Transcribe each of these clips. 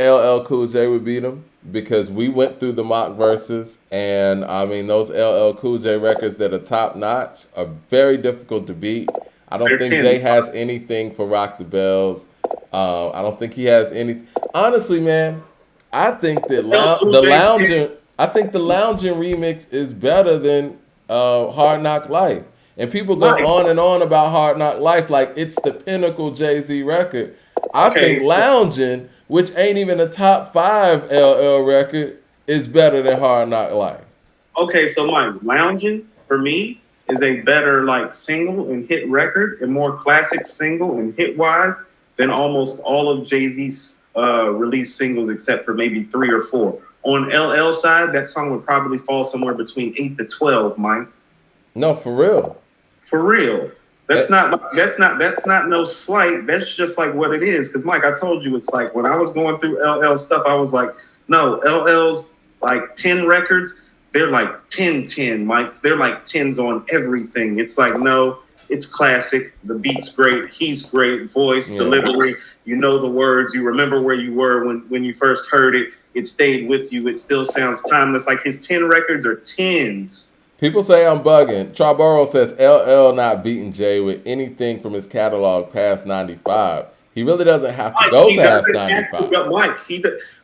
LL Cool J would beat him because we went through the mock verses, and I mean those LL Cool J records that are top notch are very difficult to beat. I don't They're think Jay tens. has anything for Rock the Bells. I don't think he has any. Honestly, man, I think that Cool the J's 10. lounging. I think the lounging remix is better than Hard Knock Life. And people go Mike. on and on about Hard Knock Life like it's the pinnacle Jay Z record. I Okay, think so Lounging, which ain't even a top five LL record, is better than Hard Knock Life. Mike, Lounging for me is a better like single and hit record and more classic single and hit wise than almost all of Jay Z's released singles except for maybe 3 or 4. On LL side, that song would probably fall somewhere between 8 to 12, Mike. No, for real. For real. Eh, That's not no slight. That's just like what it is. Because Mike, I told you, it's like when I was going through LL stuff, I was like, no, LL's like 10 records. They're like 10, Mike. They're like tens on everything. It's like, no, it's classic. The beat's great. He's great. Voice, Yeah. delivery. You know the words. You remember where you were when you first heard it. It stayed with you. It still sounds timeless. Like his 10 records are tens. People say I'm bugging. Charboro says LL not beating Jay with anything from his catalog past 95. He really doesn't have to Mike, go he past doesn't have to 95. go.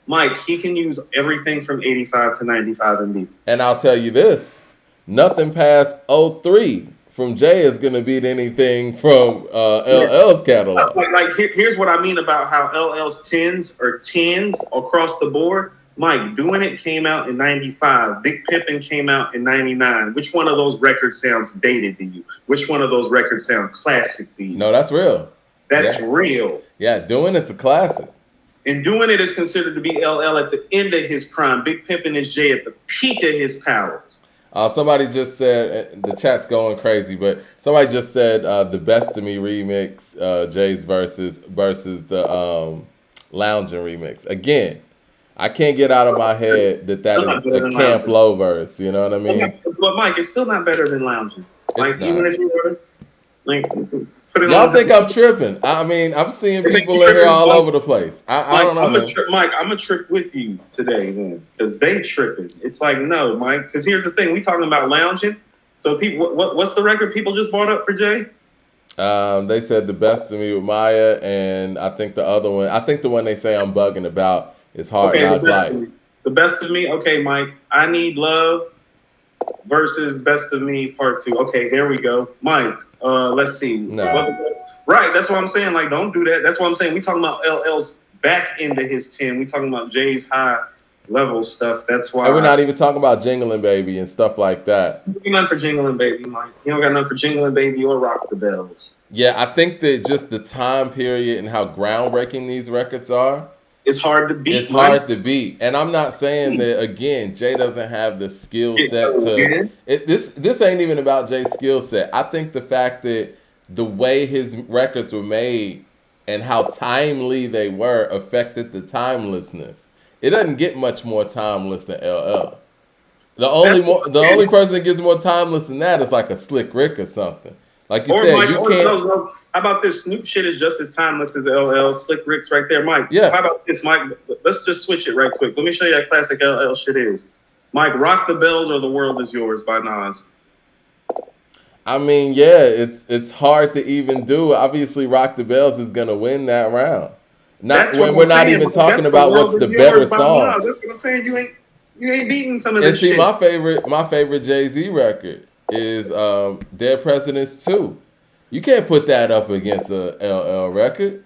Mike, he can use everything from 85 to 95 and beat. And I'll tell you this, nothing past '03 from Jay is going to beat anything from Yeah. LL's catalog. Here's what I mean about how LL's tens are tens across the board. Mike, Doing It came out in 95. Big Pimpin' came out in 99. Which one of those records sounds dated to you? Which one of those records sound classic to you? No, that's real. That's Yeah. real. Yeah, Doing It's a classic. And Doing It is considered to be LL at the end of his prime. Big Pimpin' is Jay at the peak of his powers. Somebody just said, the chat's going crazy, but somebody just said the Best of Me remix, Jay's versus the Lounging remix. Again, I can't get out of my head that Still is not better a than Camp Lounging. Low verse. You know what I mean? But Mike, it's still not better than Lounging. It's Like even not. if you were like put it Y'all on. think I'm tripping? I mean, I'm seeing I think people you in here tripping, all Mike. over the place. I Mike, don't know, man. I'm a trip with you today, then, because they tripping. It's like no, Mike. Because here's the thing: we talking about lounging. So people, what's the record people just brought up for Jay? They said the Best of Me with Maya, and I think the other one. I think the one they say I'm bugging about is Hard Okay, Knock Life. the best of me. Okay, Mike. I Need Love versus Best of Me Part Two. Okay, there we go, Mike. Let's see. No. Right, that's what I'm saying. Like, don't do that. That's what I'm saying. We talking about LL's back into his 10. We talking about Jay's high level stuff. That's why. And we're not even talking about Jingling Baby and stuff like that. You got none for Jingling Baby, Mike. You don't got none for Jingling Baby or Rock the Bells. Yeah, I think that just the time period and how groundbreaking these records are, It's hard to beat. it's hard to beat. And I'm not saying that again, Jay doesn't have the skill set to this ain't even about Jay's skill set. I think the fact that the way his records were made and how timely they were affected the timelessness. It doesn't get much more timeless than LL. The only person that gets more timeless than that is like a Slick Rick or something. Like you Or said, Mike, you or can't. no. How about this? Snoop shit is just as timeless as LL. Slick Rick's right there, Mike. Yeah. How about this, Mike? Let's just switch it right quick. Let me show you how classic LL shit is. Mike, Rock the Bells or The World Is Yours by Nas. I mean, yeah, it's hard to even do. Obviously, Rock the Bells is gonna win that round. Not That's what when I'm we're not saying. even talking That's about The what's World the Is better Yours by song. Nas. That's what I'm saying. You ain't beating some of And this see, shit. my favorite Jay Z record is Dead Presidents 2. You can't put that up against a LL record.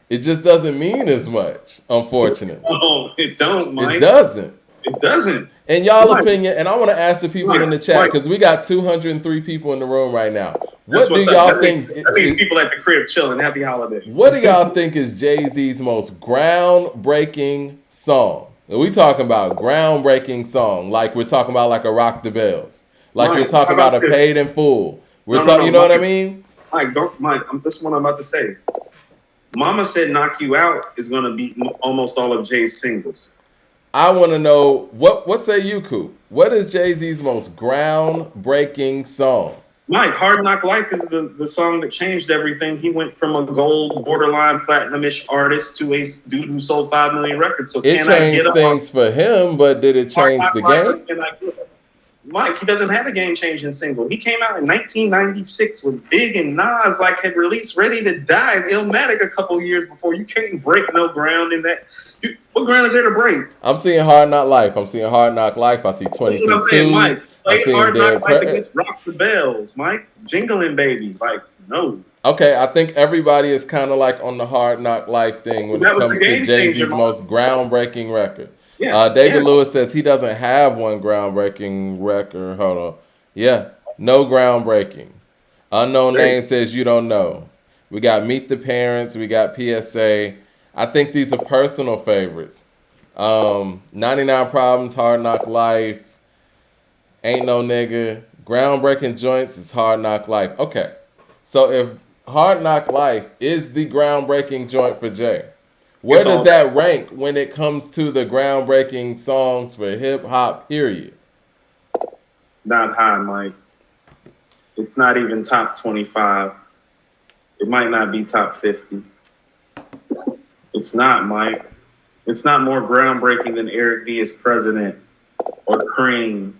It just doesn't mean as much, unfortunately. Oh, it don't, Mike. It doesn't. It doesn't. In y'all Mike, opinion, and I want to ask the people in the chat Mike. because we got 203 people in the room right now. That's What do what's up. y'all think? That means people at the crib chilling. Happy holidays. What do y'all think is Jay-Z's most groundbreaking song? And we talking about groundbreaking song, like we're talking about like a Rock the Bells, like Mike, we're talking how about a about this? Paid in Full. We're No, talking, you know what I Mike. mean? Mike, this is what I'm about to say. Mama Said Knock You Out is going to beat almost all of Jay's singles. I want to know what say you, Coop? What is Jay-Z's most groundbreaking song? Mike, Hard Knock Life is the song that changed everything. He went from a gold, borderline platinum-ish artist to a dude who sold 5 million records. So It can I get changed up on things for him, but did it Hard change Knock the Life or game? can I get up? Mike, he doesn't have a game-changing single. He came out in 1996 with Big and Nas like had released Ready to Die and Illmatic a couple years before. You can't break no ground in that. What ground is there to break? I'm seeing Hard Knock Life. I'm seeing Hard Knock Life. I see That's 22 what I'm saying, Mike. twos. I'm Play seeing Hard Knock Dead Life Pre- against Rock the Bells, Mike. Jingling Baby. Like, no. Okay, I think everybody is kind of like on the Hard Knock Life thing when That it was the comes to game changer, Jay-Z's Mike. most groundbreaking record. Yeah. David Lewis says he doesn't have one groundbreaking record. Hold on. Yeah, no groundbreaking. Unknown Name says you don't know. We got Meet the Parents. We got PSA. I think these are personal favorites. 99 Problems, Hard Knock Life, Ain't No Nigga. Groundbreaking joints is Hard Knock Life. Okay, so if Hard Knock Life is the groundbreaking joint for Jay, where does that rank when it comes to the groundbreaking songs for hip hop, period? Not high, Mike. It's not even top 25. It might not be top 50. It's not, Mike. It's not more groundbreaking than Eric B. as president or Cream.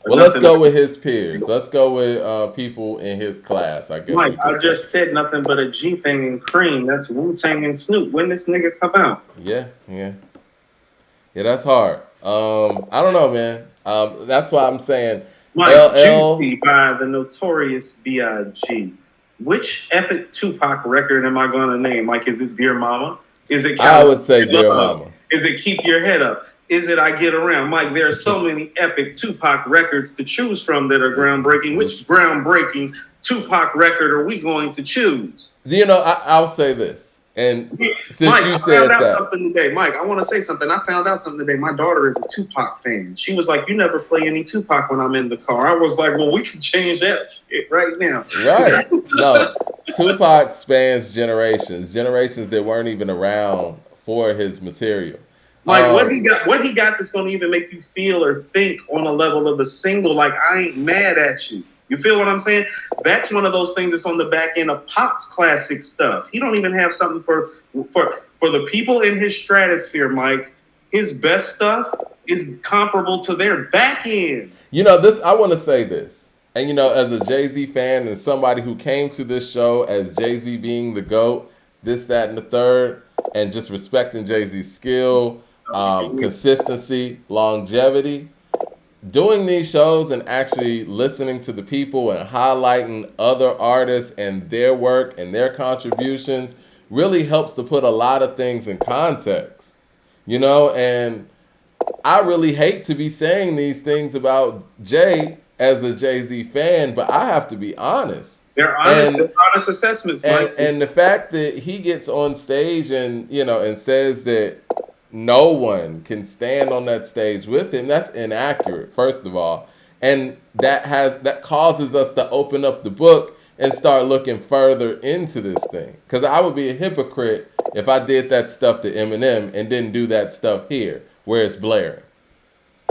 Well, let's go with his peers. Let's go with people in his class, I guess. Mike, I just said nothing but a G thing and Cream. That's Wu-Tang and Snoop. When this nigga come out? Yeah, that's hard. I don't know, man. That's why I'm saying Mike, LL Juicy by the Notorious B.I.G. Which epic Tupac record am I going to name? Like, is it Dear Mama? Is it I would say Dear Mama. Is it Keep Your Head Up? Is it I Get Around? Mike, there are so many epic Tupac records to choose from that are groundbreaking. Which groundbreaking Tupac record are we going to choose? You know, I'll say this. And since Mike, you I said found out that. something today. Mike, I want to say something. I found out something today. My daughter is a Tupac fan. She was like, you never play any Tupac when I'm in the car. I was like, well, we can change that shit right now. Right. No, Tupac spans generations that weren't even around for his material. Like what he got that's gonna even make you feel or think on a level of the single, like I ain't mad at you. You feel what I'm saying? That's one of those things that's on the back end of Pop's classic stuff. He don't even have something for the people in his stratosphere, Mike. His best stuff is comparable to their back end. You know, I want to say this. And you know, as a Jay-Z fan and somebody who came to this show as Jay-Z being the GOAT, this, that, and the third, and just respecting Jay-Z's skill, consistency, longevity, doing these shows and actually listening to the people and highlighting other artists and their work and their contributions really helps to put a lot of things in context, you know. And I really hate to be saying these things about Jay as a Jay-Z fan, but I have to be honest. They're honest assessments, Mike. And the fact that he gets on stage and, you know, and says that no one can stand on that stage with him, that's inaccurate, first of all. And that causes us to open up the book and start looking further into this thing. Because I would be a hypocrite if I did that stuff to Eminem and didn't do that stuff here, where it's blaring.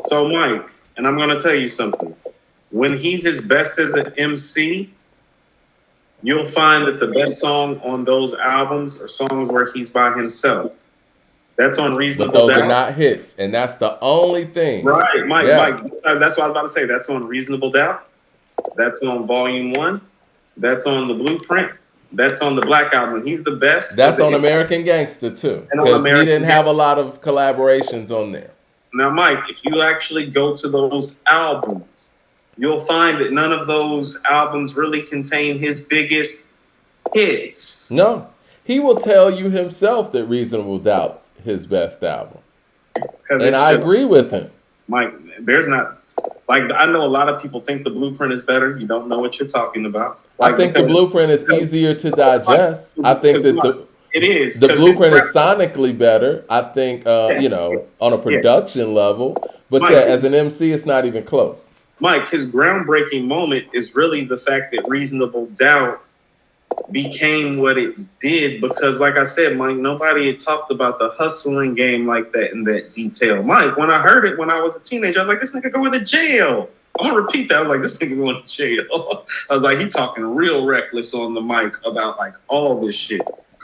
So, Mike, and I'm going to tell you something. When he's his best as an MC, you'll find that the best song on those albums are songs where he's by himself. That's on Reasonable Doubt. But those are not hits, and that's the only thing. Right, Mike, yeah. Mike. That's what I was about to say. That's on Reasonable Doubt. That's on Volume 1. That's on The Blueprint. That's on the Black Album. He's the best. That's on American Gangster, too. Because he didn't have a lot of collaborations on there. Now, Mike, if you actually go to those albums, you'll find that none of those albums really contain his biggest hits. No. He will tell you himself that Reasonable Doubt's his best album. And I agree with him. Mike, there's not, like, I know a lot of people think The Blueprint is better. You don't know what you're talking about. Like, I think The Blueprint is easier to digest. I think that it is. The Blueprint is sonically better, I think, you know, on a production level. But Mike, as an MC, it's not even close. Mike, his groundbreaking moment is really the fact that Reasonable Doubt became what it did because, like I said, Mike, nobody had talked about the hustling game like that in that detail. Mike, when I heard it when I was a teenager, I was like, this nigga going to jail. I'm gonna repeat that. I was like, this nigga going to jail. I was like, he talking real reckless on the mic about like all this shit.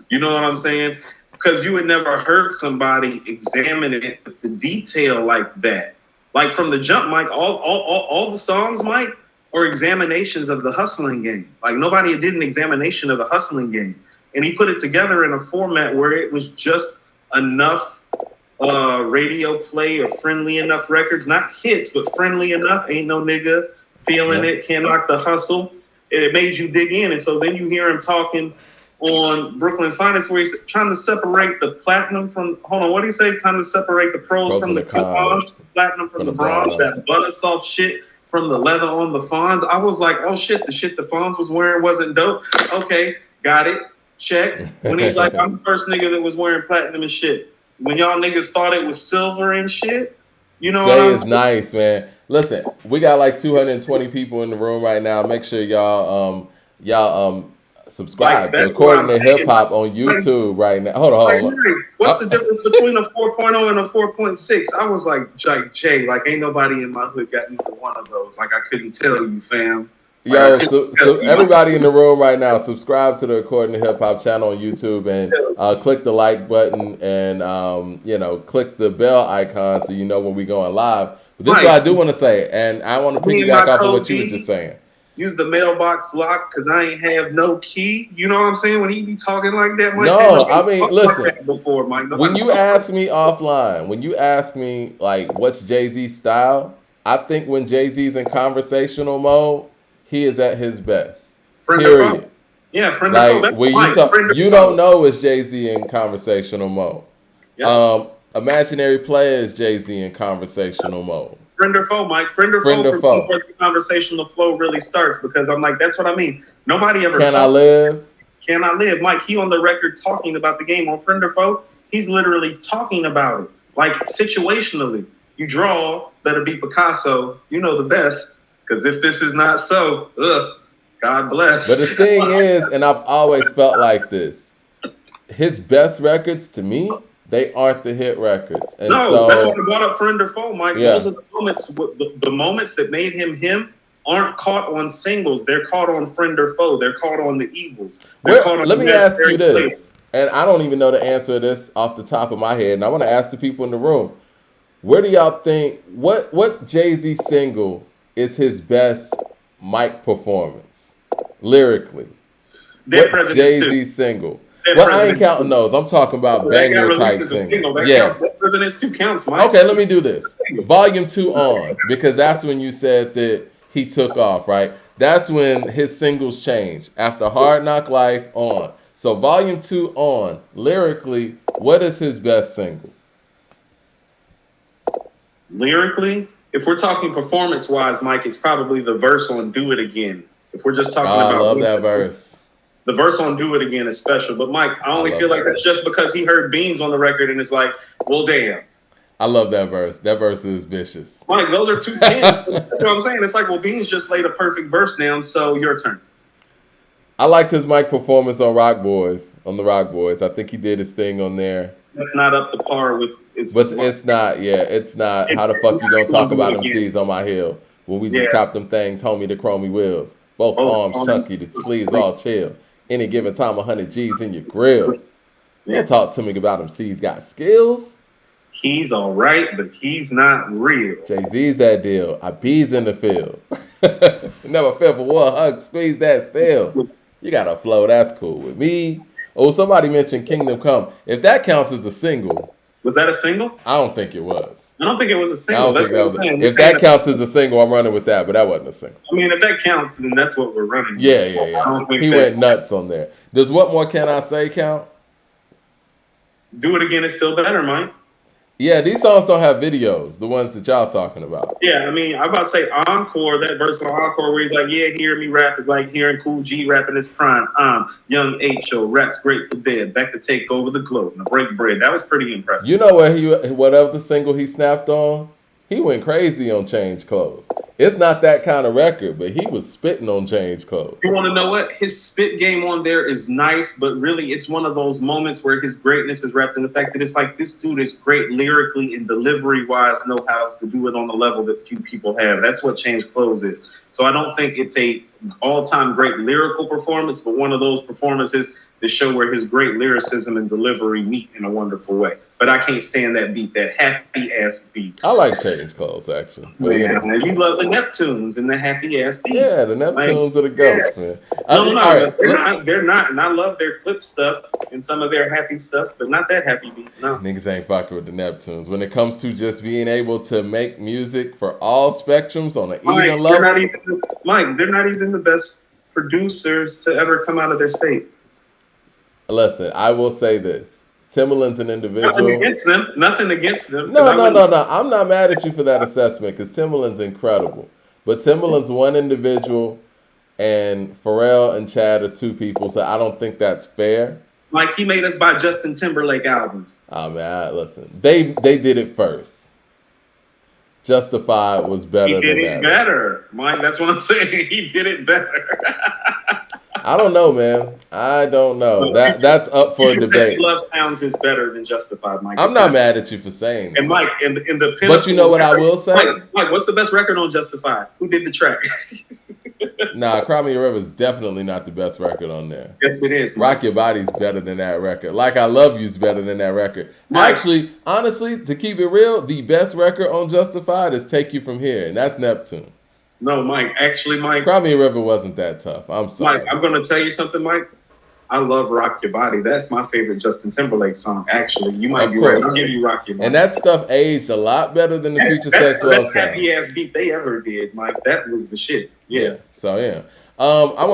You know what I'm saying? Because you had never heard somebody examine it with the detail like that. Like from the jump, Mike, all the songs, Mike, are examinations of the hustling game. Like nobody did an examination of the hustling game. And he put it together in a format where it was just enough radio play or friendly enough records, not hits, but friendly enough. Ain't no nigga feeling it, can't knock the hustle. It made you dig in. And so then you hear him talking on Brooklyn's Finest where he's trying to separate the platinum from, hold on, what do you say? Trying to separate the pros from the cons, platinum from the bronze, that butter soft shit from the leather on the Fonz. I was like, oh shit, the shit the Fonz was wearing wasn't dope. Okay, got it. Check. When he's like, I'm the first nigga that was wearing platinum and shit. When y'all niggas thought it was silver and shit, you know Jay is nice, man. Listen, we got like 220 people in the room right now. Make sure y'all subscribe to According to Hip Hop on YouTube right now. Hold on. What's the difference between a 4.0 and a 4.6? I was like, Jay, like ain't nobody in my hood got either one of those. Like I couldn't tell you, fam. Yo, so everybody in the room right now, subscribe to the According to Hip Hop channel on YouTube and click the like button and click the bell icon so you know when we going live. But this is what I do want to say, and I want to piggyback off of what you were just saying. Use the mailbox lock because I ain't have no key. You know what I'm saying? When he be talking like that, Mike. No, I mean, listen. Before, Mike, when you ask me offline, when you ask me like what's Jay-Z's style, I think when Jay-Z's in conversational mode, he is at his best. Period. Yeah, friend like of when you talk, you don't know it's Jay-Z in conversational mode. Yep. Imaginary Player is Jay-Z in conversational mode. Friend or foe, Mike. Friend or foe. The conversational flow really starts because I'm like, that's what I mean. Nobody ever. Can I live? Can I live, Mike? He on the record talking about the game on Friend or Foe. He's literally talking about it, like situationally. You draw, better be Picasso. You know the best. Because if this is not so, God bless. But the thing is, and I've always felt like this, his best records to me, they aren't the hit records. And no, that's why I brought up Friend or Foe, Mike. Yeah. Those are the moments, the moments that made him aren't caught on singles. They're caught on Friend or Foe. They're caught on the Eagles. Let me ask you this, and I don't even know the answer to this off the top of my head, and I want to ask the people in the room, where do y'all think, what Jay-Z single is his best mic performance lyrically? What Jay-Z single? Well, I ain't counting those. I'm talking about banger type single. Yeah, President's 2 counts, Mike. Okay, let me do this. Volume 2 on, because that's when you said that he took off, right? That's when his singles changed after Hard Knock Life on. So Volume 2 on, lyrically, what is his best single? Lyrically? If we're talking performance-wise, Mike, it's probably the verse on Do It Again. If we're just talking about... I love that verse. The verse on Do It Again is special. But, Mike, I only feel like that's just because he heard Beans on the record and it's like, well, damn. I love that verse. That verse is vicious. Mike, those are 2 10s. That's what I'm saying. It's like, well, Beans just laid a perfect verse down, so your turn. I liked his mic performance on Rock Boys, on the Rock Boys. I think he did his thing on there. That's not up to par with... But it's not, it's not. How the fuck you gonna talk about them C's on my hill when we just cop them things, homie, the chromey wheels. Both arms chunky, the sleeves all chill. Any given time, 100 G's in your grill. Don't talk to me about them C's got skills. He's all right, but he's not real. Jay-Z's that deal. I bees in the field. Never fell for one hug, squeeze that still. You got a flow, that's cool with me. Oh, somebody mentioned Kingdom Come. If that counts as a single. Was that a single? I don't think it was. I don't think it was a single. If that counts as a single, I'm running with that, but that wasn't a single. I mean, if that counts, then that's what we're running. Yeah. He went nuts on there. Does What More Can I Say count? Do It Again is still better, Mike. Yeah, these songs don't have videos, the ones that y'all talking about. Yeah, I mean, I'm about to say Encore, that verse on Encore where he's like, yeah, hear me rap is like hearing Cool G rapping his prime. Young H.O. raps Grateful Dead, back to take over the globe, and break bread. That was pretty impressive. You know whatever the single he snapped on, he went crazy on Change Clothes. It's not that kind of record, but he was spitting on Change Clothes. You want to know what? His spit game on there is nice, but really it's one of those moments where his greatness is wrapped in the fact that it's like this dude is great lyrically and delivery-wise, knows how to do it on the level that few people have. That's what Change Clothes is. So I don't think it's a all-time great lyrical performance, but one of those performances that show where his great lyricism and delivery meet in a wonderful way. But I can't stand that beat, that happy-ass beat. I like Change Clothes, actually. But, man, you love the Neptunes and the happy-ass beat. Yeah, the Neptunes are the goats, man. They're not. And I love their clip stuff and some of their happy stuff, but not that happy beat, no. Niggas ain't fucking with the Neptunes. When it comes to just being able to make music for all spectrums on an even level. They're not even the best producers to ever come out of their state. Listen, I will say this. Timbaland's an individual. Nothing against them. No. I'm not mad at you for that assessment because Timbaland's incredible. But Timbaland's one individual and Pharrell and Chad are two people, so I don't think that's fair. Like, he made us buy Justin Timberlake albums. Oh, man, listen. They did it first. Justified was better than that. He did it better. Mike, that's what I'm saying. He did it better. I don't know, man. I don't know. That's up for debate. Love Sounds is better than Justified, Mike. I'm not mad at you for saying that. And Mike, in the but you know what I will say? Mike, what's the best record on Justified? Who did the track? Nah, Cry Me a River is definitely not the best record on there. Yes, it is. Mike. Rock Your Body's better than that record. Like I Love You's better than that record. Mike. Actually, honestly, to keep it real, the best record on Justified is Take You From Here, and that's Neptune. No, Mike. Actually, Mike. Cry Me a River wasn't that tough. I'm sorry. Mike, I'm going to tell you something, Mike. I love Rock Your Body. That's my favorite Justin Timberlake song, actually. You might be right. I'll give you Rock Your Body. And that stuff aged a lot better than the Future Sex Love sound. That's the happy-ass beat they ever did, Mike. That was the shit. Yeah. So, yeah. I want